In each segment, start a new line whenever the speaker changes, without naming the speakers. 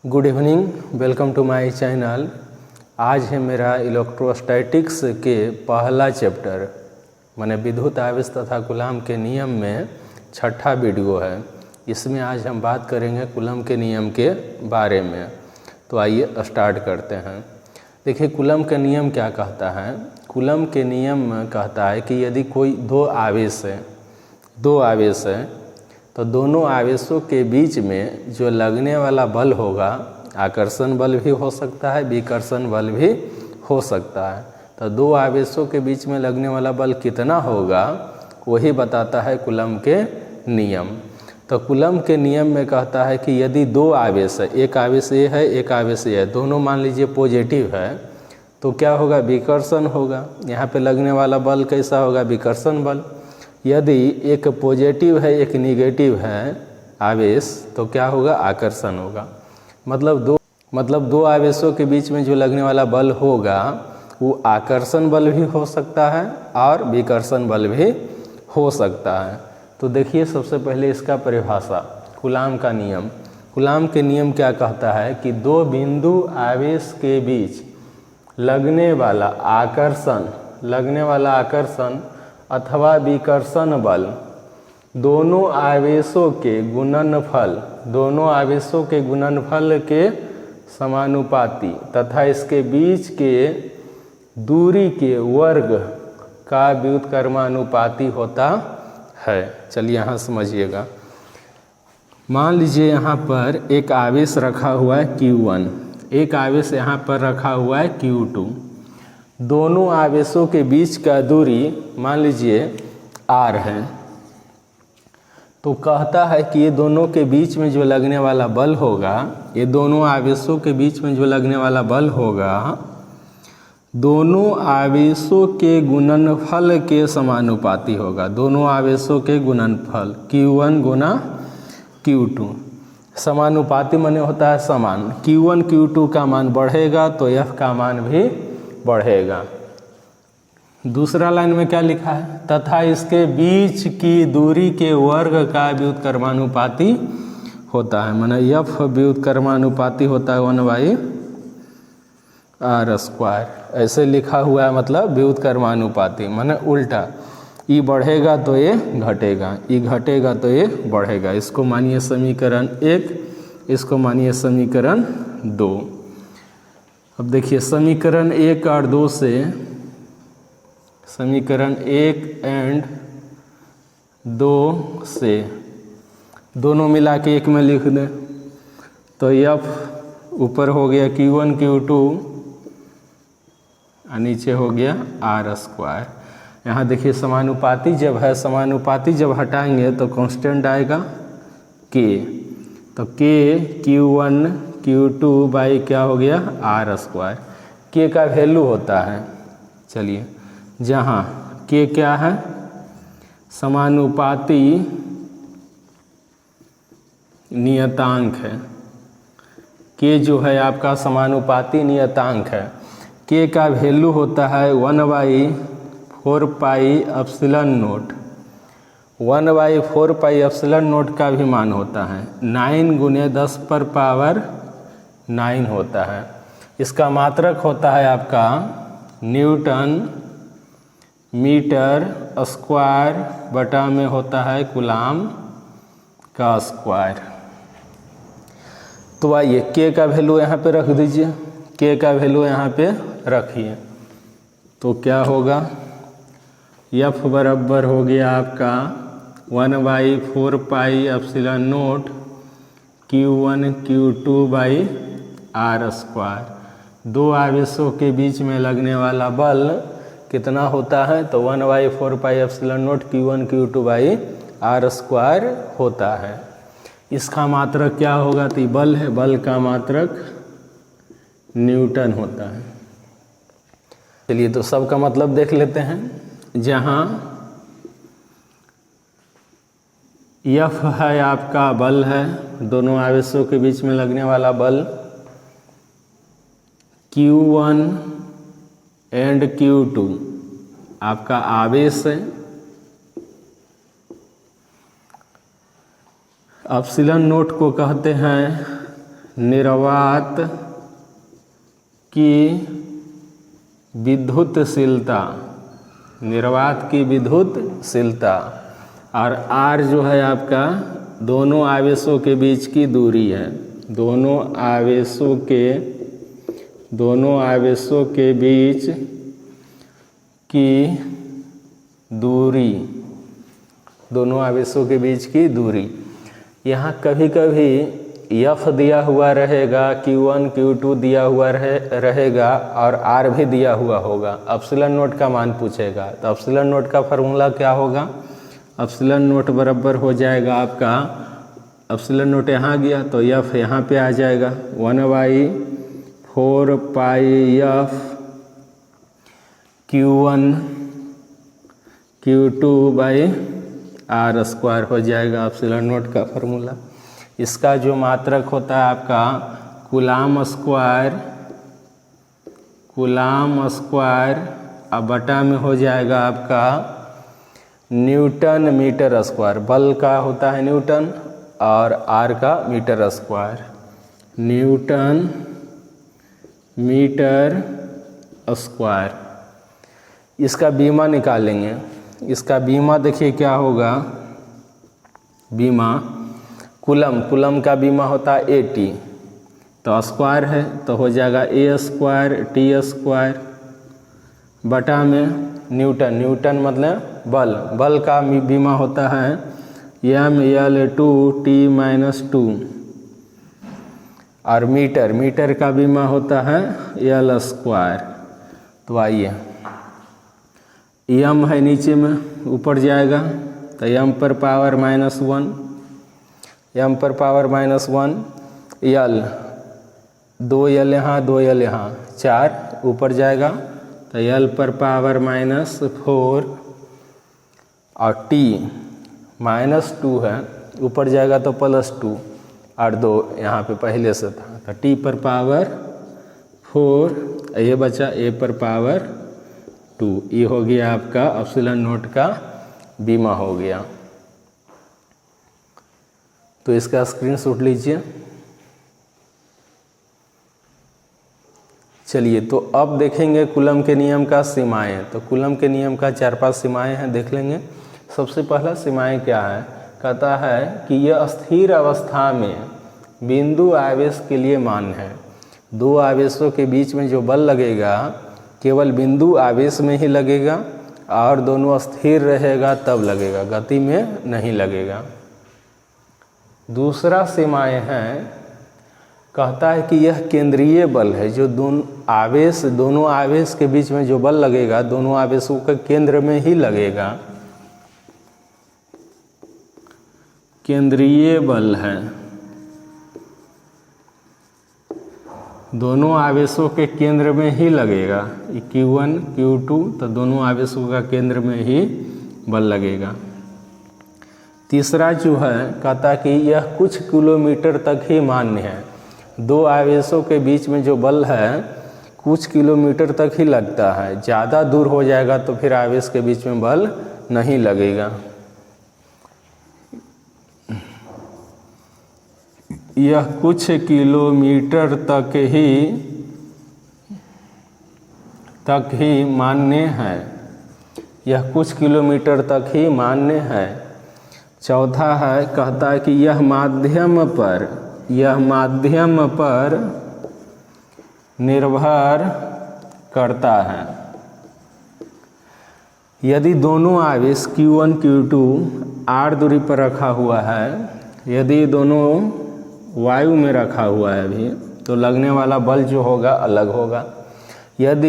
Good evening, welcome to my channel. आज है मेरा इलेक्ट्रोस्टैटिक्स के पहला चैप्टर माने विद्युत आवेश तथा कूलम के नियम में छठा वीडियो है। इसमें आज हम बात करेंगे कूलम के नियम के बारे में। तो आइए स्टार्ट करते हैं। देखिए कूलम का नियम क्या कहता है। कूलम के नियम कहता है कि यदि कोई दो आवेश है तो दोनों आवेशों के बीच में जो लगने वाला बल होगा, आकर्षण बल भी हो सकता है, विकर्षण बल भी हो सकता है। तो दो आवेशों के बीच में लगने वाला बल कितना होगा वही बताता है कूलम के नियम। तो कूलम के नियम में कहता है कि यदि दो आवेश है, एक आवेश ये है, एक आवेश ये है, दोनों मान लीजिए पॉजिटिव है, तो क्या होगा, विकर्षण होगा। यहाँ पे लगने वाला बल कैसा होगा, विकर्षण बल। यदि एक पॉजिटिव है एक निगेटिव है आवेश, तो क्या होगा, आकर्षण होगा। मतलब दो आवेशों के बीच में जो लगने वाला बल होगा वो आकर्षण बल भी हो सकता है और विकर्षण बल भी हो सकता है। तो देखिए सबसे पहले इसका परिभाषा, कूलम का नियम। कूलम के नियम क्या कहता है कि दो बिंदु आवेश के बीच लगने वाला आकर्षण अथवा विकर्षण बल दोनों आवेशों के गुणनफल के समानुपाती तथा इसके बीच के दूरी के वर्ग का व्युत्क्रमानुपाती होता है। चलिए यहाँ समझिएगा। मान लीजिए यहाँ पर एक आवेश रखा हुआ है Q1, एक आवेश यहाँ पर रखा हुआ है Q2। दोनों आवेशों के बीच का दूरी मान लीजिए R है। तो कहता है कि ये दोनों के बीच में जो लगने वाला बल होगा, ये दोनों आवेशों के बीच में जो लगने वाला बल होगा, दोनों आवेशों के गुणनफल के समानुपाती होगा। दोनों आवेशों के गुणनफल Q1 गुना Q2 समानुपाती माने होता है समान। Q1 Q2 का मान बढ़ेगा तो F का मान भी बढ़ेगा। दूसरा लाइन में क्या लिखा है, तथा इसके बीच की दूरी के वर्ग का व्युत्क्रमानुपाती होता है। माने F व्युत्क्रमानुपाती होता है 1/r²। ऐसे लिखा हुआ है, मतलब व्युत्क्रमानुपाती माने उल्टा। ई बढ़ेगा तो ये घटेगा, ई घटेगा तो ये बढ़ेगा। इसको मानिए समीकरण 1, इसको मानिए समीकरण 2। अब देखिए समीकरण 1 और 2 से, समीकरण 1 एंड 2 से दोनों मिला के एक में लिख दें तो F ऊपर हो गया Q1 Q2 और नीचे हो गया R²। यहाँ देखिए समानुपाती जब है, समानुपाती जब हटाएंगे तो कांस्टेंट आएगा K। तो K Q1 Q2 बाई क्या हो गया, R²। K का वैल्यू होता है, चलिए जहाँ K क्या है, समानुपाती नियतांक है। K जो है आपका समानुपाती नियतांक है। K का वैल्यू होता है 1/4 pi epsilon note. 1/4 pi epsilon note का भी मान होता है 9 गुने 10⁻9 होता है। इसका मात्रक होता है आपका न्यूटन मीटर स्क्वायर बटा में होता है कूलम का स्क्वायर। तो आइए K का वैल्यू यहाँ पे रख दीजिए, K का वैल्यू यहाँ पे रखिए तो क्या होगा, F बराबर हो गया आपका 1/4 pi epsilon note Q1 Q2 by R²। दो आवेशों के बीच में लगने वाला बल कितना होता है, तो 1/4 pi epsilon note Q1 Q2 by R² होता है। इसका मात्रक क्या होगा, तो बल है, बल का मात्रक न्यूटन होता है। चलिए तो सबका मतलब देख लेते हैं। जहाँ F है आपका बल है, दोनों आवेशों के बीच में लगने वाला बल, Q1 एंड Q2 आपका आवेश है, एप्सिलॉन नोट को कहते हैं निर्वात की विद्युतशीलता, निर्वात की विद्युतशीलता, और आर जो है आपका दोनों आवेशों के बीच की दूरी है, दोनों आवेशों के बीच की दूरी, दोनों आवेशों के बीच की दूरी। यहाँ कभी कभी F दिया हुआ रहेगा, Q1 Q2 दिया हुआ रहेगा और R भी दिया हुआ होगा। एप्सिलॉन नोट का मान पूछेगा तो एप्सिलॉन नोट का फार्मूला क्या होगा? एप्सिलॉन नोट बराबर हो जाएगा आपका, एप्सिलॉन नोट यहाँ गया तो F यहाँ पे आ जाएगा 1/4 पाई F Q1 Q2 by R square हो जाएगा एप्सिलॉन नोट का फार्मूला। इसका जो मात्रक होता है आपका कूलाम स्क्वायर, अब बटा में हो जाएगा आपका न्यूटन मीटर स्क्वायर। बल का होता है न्यूटन और आर का meter square, newton meter square. इसका बीमा निकालेंगे। इसका बीमा देखिए क्या होगा, बीमा कूलम का बीमा होता है 80, तो स्क्वायर है तो हो जाएगा A स्क्वायर T स्क्वायर बटा में न्यूटन मतलब बल का बीमा होता है mL/T-2 और मीटर का बीमा होता है L स्क्वायर। तो आइए m है नीचे में, ऊपर जाएगा तो m पर पावर -1, m पर पावर -1, L 2L यहाँ 2L यहाँ 4 ऊपर जाएगा तो L पर पावर -4 और T -2 है, ऊपर जाएगा तो +2 और 2 यहाँ पे पहले से था तो T पर पावर 4, ये बचा A पर पावर 2। ये हो गया आपका एप्सिलॉन नोट का बीमा हो गया। तो इसका स्क्रीनशॉट लीजिए। चलिए तो अब देखेंगे कूलम के नियम का सीमाएं। तो कूलम के नियम का 4-5 सीमाएं हैं, देख लेंगे। सबसे पहला सीमाएं क्या है, कहता है कि यह स्थिर अवस्था में बिंदु आवेश के लिए मान्य है। दो आवेशों के बीच में जो बल लगेगा केवल बिंदु आवेश में ही लगेगा और दोनों स्थिर रहेगा तब लगेगा, गति में नहीं लगेगा। दूसरा सीमाएं है, कहता है कि यह केंद्रीय बल है, जो दोनों आवेश के बीच में जो बल लगेगा दोनों आवेशों के केंद्र में ही लगेगा, केंद्रीय बल है, दोनों आवेशों के केंद्र में ही लगेगा। Q1 Q2 तो दोनों आवेशों का केंद्र में ही बल लगेगा। तीसरा जो है, कहता कि यह कुछ किलोमीटर तक ही मान्य है। दो आवेशों के बीच में जो बल है कुछ किलोमीटर तक ही लगता है, ज़्यादा दूर हो जाएगा तो फिर आवेश के बीच में बल नहीं लगेगा। यह कुछ किलोमीटर तक ही मान्य है, यह कुछ किलोमीटर तक ही मान्य है। चौथा है, कहता है कि यह माध्यम पर निर्भर करता है। यदि दोनों आवेश Q1 Q2 R दूरी पर रखा हुआ है, यदि दोनों वायु में रखा हुआ है अभी, तो लगने वाला बल जो होगा अलग होगा। यदि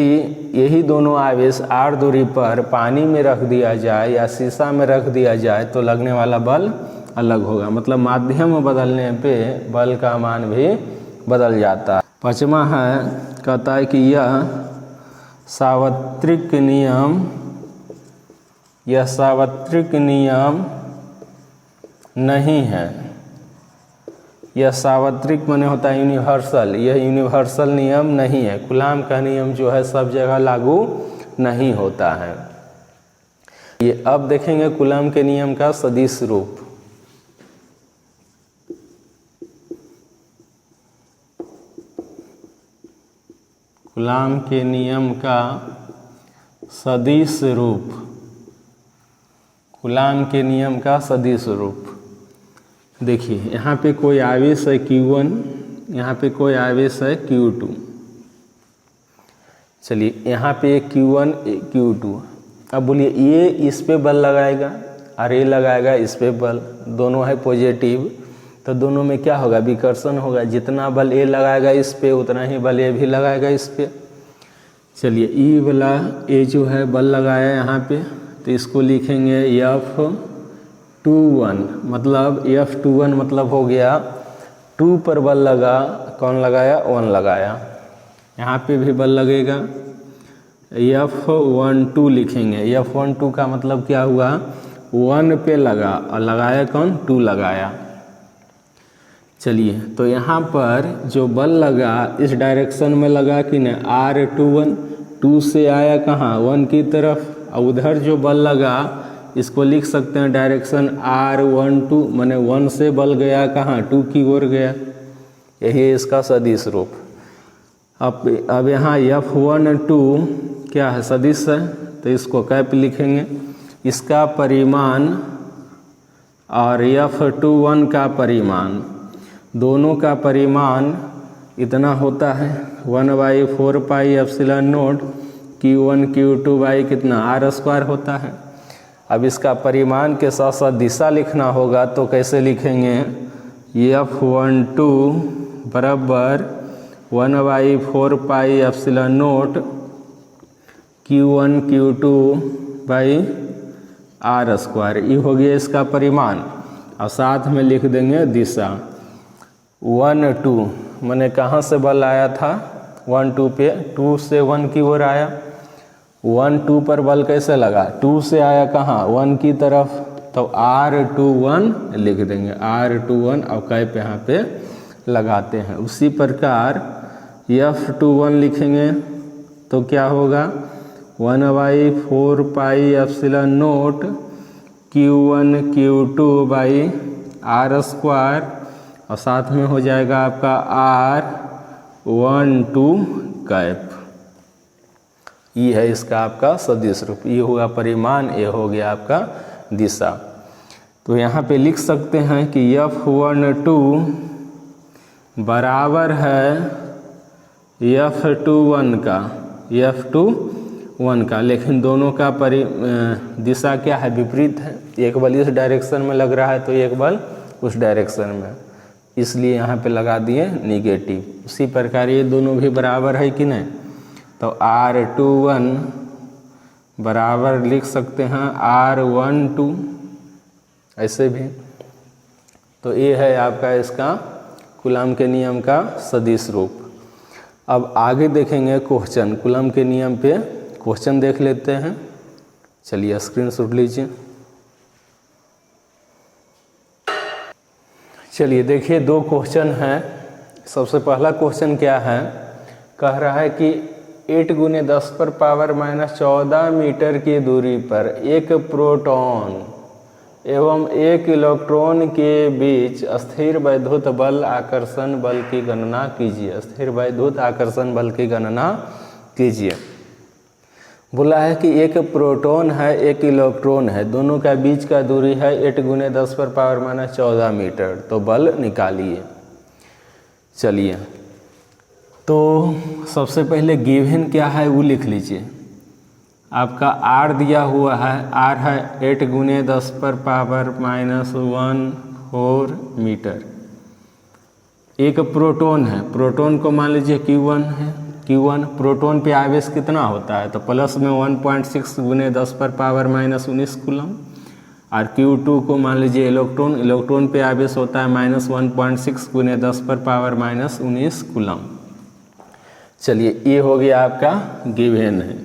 यही दोनों आवेश R दूरी पर पानी में रख दिया जाए या शीशा में रख दिया जाए तो लगने वाला बल अलग होगा। मतलब माध्यम बदलने पे बल का मान भी बदल जाता है। पांचवा है, कहता है कि यह सार्वत्रिक नियम नहीं है। यह सार्वत्रिक माने होता है यूनिवर्सल, यह यूनिवर्सल नियम नहीं है। कूलाम का नियम जो है सब जगह लागू नहीं होता है। ये अब देखेंगे कूलाम के नियम का सदिश रूप। कूलाम के नियम का सदिश रूप, कूलाम के नियम का सदिश रूप। देखिए यहाँ पे कोई आवेश है Q1, यहाँ पे कोई आवेश है Q2। चलिए यहाँ पे एक Q1 एक Q2। अब बोलिए ये इस पे बल लगाएगा और ये लगाएगा इस पे बल, दोनों है पॉजिटिव, तो दोनों में क्या होगा, विकर्षण होगा। जितना बल ये लगाएगा इस पे उतना ही बल ये भी लगाएगा इस पे। चलिए ई वाला ये जो है बल लगाया यहाँ पे, तो इसको लिखेंगे F21, मतलब F21 मतलब हो गया 2 पर बल लगा, कौन लगाया, 1 लगाया। यहाँ पे भी बल लगेगा, F12 लिखेंगे। F12 का मतलब क्या हुआ, 1 पे लगा और लगाया कौन, 2 लगाया। चलिए तो यहाँ पर जो बल लगा इस डायरेक्शन में लगा कि नहीं, R21, 2 से आया कहाँ, 1 की तरफ, और उधर जो बल लगा इसको लिख सकते हैं डायरेक्शन R12, माने 1 से बल गया कहाँ, 2 की ओर गया। यही है इसका सदिश रूप। अब यहाँ F12 क्या है, सदिश है, तो इसको कैप लिखेंगे। इसका परिमाण और F21 का परिमाण, दोनों का परिमाण इतना होता है 1/4 pi epsilon note Q1 Q2 by कितना, R² होता है। अब इसका परिमाण के साथ साथ दिशा लिखना होगा, तो कैसे लिखेंगे, F12 बराबर 1/4 pi epsilon note Q1 Q2 by R²। ये हो गया इसका परिमाण, और साथ में लिख देंगे दिशा। 1 2 मैंने कहाँ से बल आया था, 1 2 पे, 2 से 1 की ओर आया। 1 2 पर बल कैसे लगा, 2 से आया कहाँ, 1 की तरफ, तो R21 लिख देंगे, R21 और कैप यहाँ पे लगाते हैं। उसी प्रकार F21 लिखेंगे तो क्या होगा, 1/4 pi epsilon note Q1 Q2 by R², और साथ में हो जाएगा आपका R12 कैप। ये है इसका आपका सदिश रूप। ये होगा परिमाण, ये हो गया आपका दिशा। तो यहाँ पे लिख सकते हैं कि F12 बराबर है F21 का, F21 का, लेकिन दोनों का दिशा क्या है, विपरीत है। एक बल इस डायरेक्शन में लग रहा है तो एक बल उस डायरेक्शन में, इसलिए यहाँ पे लगा दिए निगेटिव। उसी प्रकार ये दोनों भी बराबर है कि नहीं, तो R21 बराबर लिख सकते हैं R12, ऐसे भी। तो ये है आपका इसका कूलाम के नियम का सदिश रूप। अब आगे देखेंगे क्वेश्चन, कूलाम के नियम पे क्वेश्चन देख लेते हैं। चलिए स्क्रीनशॉट लीजिए। चलिए देखिए 2 क्वेश्चन हैं। सबसे पहला क्वेश्चन क्या है, कह रहा है कि 8 × 10⁻⁻14 मीटर की दूरी पर एक प्रोटॉन एवं एक इलेक्ट्रॉन के बीच स्थिर वैद्युत बल आकर्षण बल की गणना कीजिए। स्थिर वैद्युत आकर्षण बल की गणना कीजिए। बोला है कि एक प्रोटॉन है एक इलेक्ट्रॉन है, दोनों का बीच का दूरी है 8 × 10⁻⁻14 मीटर, तो बल निकालिए। चलिए तो सबसे पहले गिवन क्या है वो लिख लीजिए। आपका R दिया हुआ है, R है 8 × 10⁻⁻14 मीटर। एक प्रोटॉन है, प्रोटॉन को मान लीजिए Q1 है, Q1 प्रोटॉन पे आवेश कितना होता है, तो प्लस में 1.6 × 10⁻⁻19 कूलम, और Q2 को मान लीजिए इलेक्ट्रॉन, इलेक्ट्रॉन पे आवेश होता है -1.6 × 10⁻⁻19 कूलम। चलिए ये हो गया आपका गिवन है।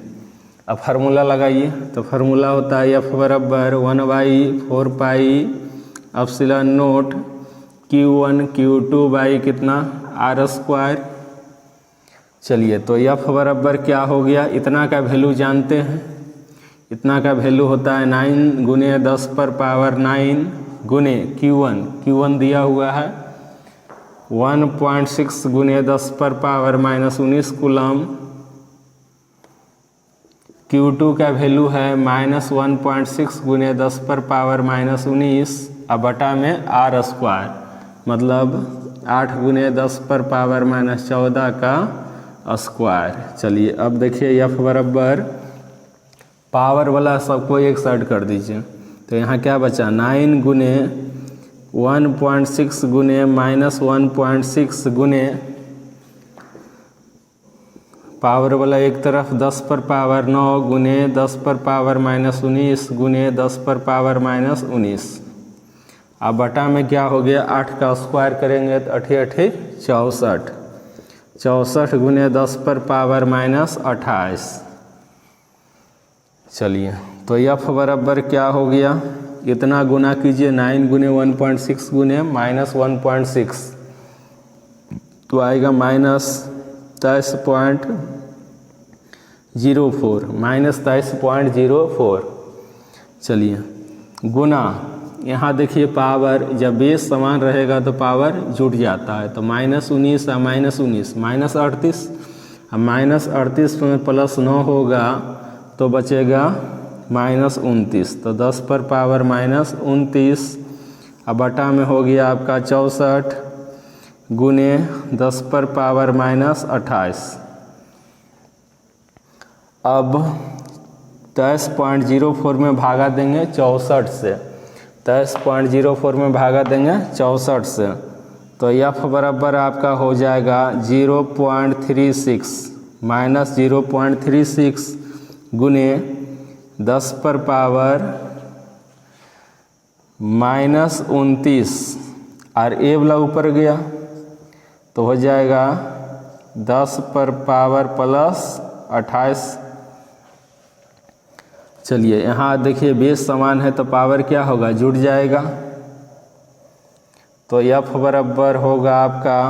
अब फार्मूला लगाइए, तो फार्मूला होता है F बराबर 1/4 pi epsilon note Q1 Q2 by कितना, R²। चलिए तो F बराबर क्या हो गया, इतना का वैल्यू जानते हैं, इतना का वैल्यू होता है 9 × 10⁻⁹ गुने Q1 दिया हुआ है 1.6 × 10⁻⁻19 कूलम Q2 का वैल्यू है -1.6 गुने 10 पर पावर -19 अब बटा में r स्क्वायर, मतलब 8 गुने 10 पर पावर -14 का स्क्वायर। चलिए अब देखिए f बराबर पावर वाला सबको एक साइड कर दीजिए, तो यहाँ क्या बचा 9 गुने 1.6 गुने -1.6 गुने पावर वाला एक तरफ 10 पर पावर 9 गुने 10 पर पावर -19 गुने 10 पर पावर -19। अब बटा में क्या हो गया 8 का स्क्वायर करेंगे तो 8 8 64, 64 गुने 10 पर पावर -28। चलिए तो f बराबर क्या हो गया, इतना गुना कीजिए 9 गुने 1.6 गुने -1.6 तो आएगा -23.04। चलिए गुना, यहाँ देखिए पावर जब बेस समान रहेगा तो पावर जुट जाता है, तो -19 और -19 -38, अब -38 में +9 होगा तो बचेगा -29, तो 10 पर पावर -29 अब बटा में हो गया आपका 64 गुने 10 पर पावर -28। अब 23.04 में भागा देंगे 64 से, 23.04 में भागा देंगे 64 से, तो f बराबर आपका हो जाएगा 0.36 -0.36 गुने 10 पर पावर -29 और ए वाला ऊपर गया तो हो जाएगा 10 पर पावर +28। चलिए यहाँ देखिए बेस समान है तो पावर क्या होगा जुड़ जाएगा, तो f बराबर होगा आपका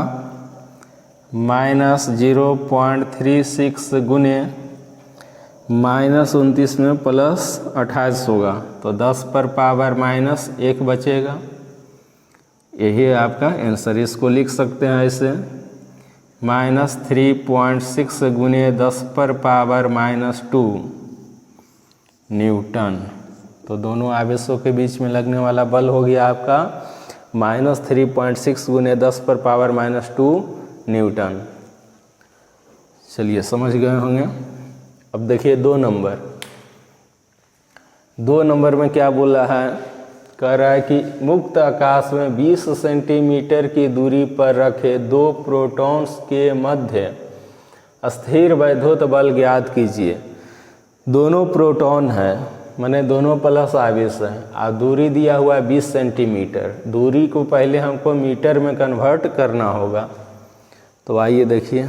-0.36 गुने -29 में +28 होगा तो 10 पर पावर -1 बचेगा। यही है आपका आंसर, इसको लिख सकते हैं ऐसे -3.6 गुने 10 पर पावर -2 न्यूटन। तो दोनों आवेशों के बीच में लगने वाला बल हो गया आपका -3.6 गुने 10 पर पावर -2 न्यूटन। चलिए समझ गए होंगे। अब देखिए 2 नंबर में क्या बोला है, कह रहा है कि मुक्त आकाश में 20 सेंटीमीटर की दूरी पर रखे 2 प्रोटॉन्स के मध्य स्थिर वैद्युत बल ज्ञात कीजिए। दोनों प्रोटॉन है, माने दोनों प्लस आवेश है, और दूरी दिया हुआ है 20 सेंटीमीटर। दूरी को पहले हमको मीटर में कन्वर्ट करना होगा, तो आइए देखिए।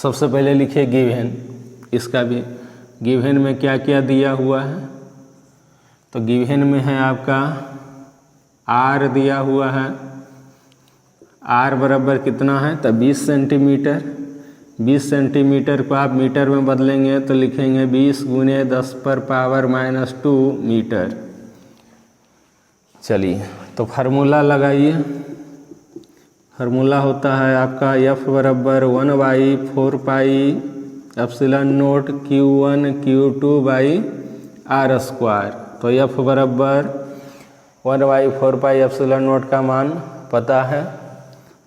सबसे पहले लिखिए गिवन, इसका भी गिवन में क्या क्या दिया हुआ है, तो गिवन में है आपका R दिया हुआ है, R बराबर कितना है तो 20 सेंटीमीटर। 20 सेंटीमीटर को आप मीटर में बदलेंगे तो लिखेंगे 20 गुने 10 पर पावर -2 मीटर। चलिए तो फार्मूला लगाइए। फार्मूला होता है आपका F बराबर 1/4 pi epsilon note Q1 Q2 by R square. तो F बराबर 1/4 पाई एप्सिलॉन नोट का मान पता है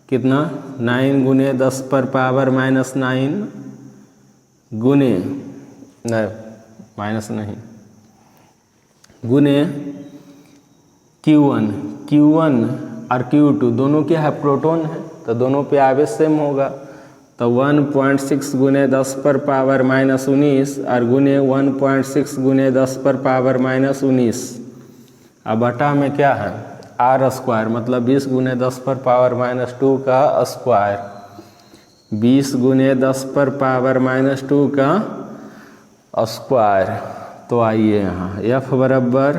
कितना, 9 गुने 10 पर पावर -9 गुने गुने Q1 और Q2 दोनों क्या है प्रोटॉन है, तो दोनों पे आवेश सेम होगा, तो 1.6 गुने 10 पर पावर -19 और गुने 1.6 गुने 10 पर पावर -19। अब बटा में क्या है R स्क्वायर, मतलब 20 गुने 10 पर पावर -2 का स्क्वायर, 20 गुने 10 पर पावर -2 का स्क्वायर। तो आइए यहाँ F बराबर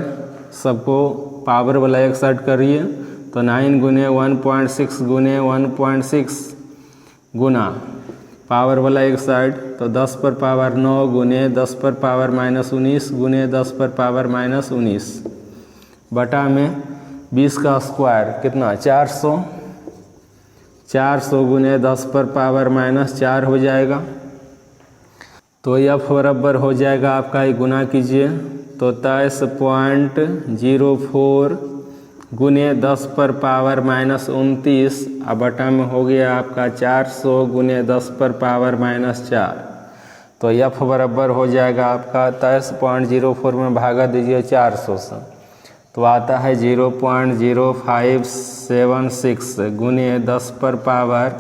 सबको पावर वाला एक साइड करिए, तो 9 गुने 1.6 गुने 1.6 गुना पावर वाला एक साइड, तो 10 पर पावर 9 गुने 10 पर पावर -19 गुने 10 पर पावर -19 बटा में 20 का स्क्वायर कितना 400, 400 गुने 10 पर पावर -4 हो जाएगा। तो F बराबर हो जाएगा आपका, ये गुना कीजिए तो 23.04 गुने 10 पर पावर -29 अब बटा में हो गया आपका 400 गुने 10 पर पावर -4। तो F बराबर हो जाएगा आपका 23.04 में भागा दीजिए 400 से, तो आता है 0.0576 गुने 10 पर पावर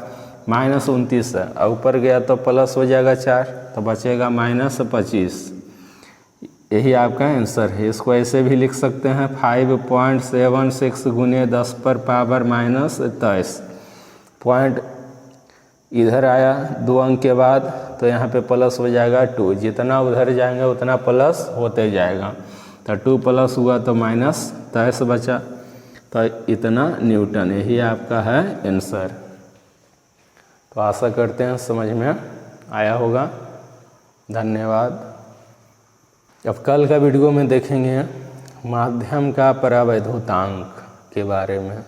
-29 है। और ऊपर गया तो प्लस हो जाएगा 4, तो बचेगा -25। यही आपका आंसर है। इसको ऐसे भी लिख सकते हैं 5.76 गुने 10 पर पावर -23। पॉइंट इधर आया 2 अंक के बाद, तो यहाँ पे प्लस हो जाएगा 2, जितना उधर जाएंगे उतना प्लस होते जाएगा। तो 2 प्लस हुआ तो -23 बचा, तो इतना न्यूटन। यही आपका है आंसर। तो आशा करते हैं समझ में आया होगा। धन्यवाद। अब कल का वीडियो में देखेंगे माध्यम का परावैद्युतांक के बारे में।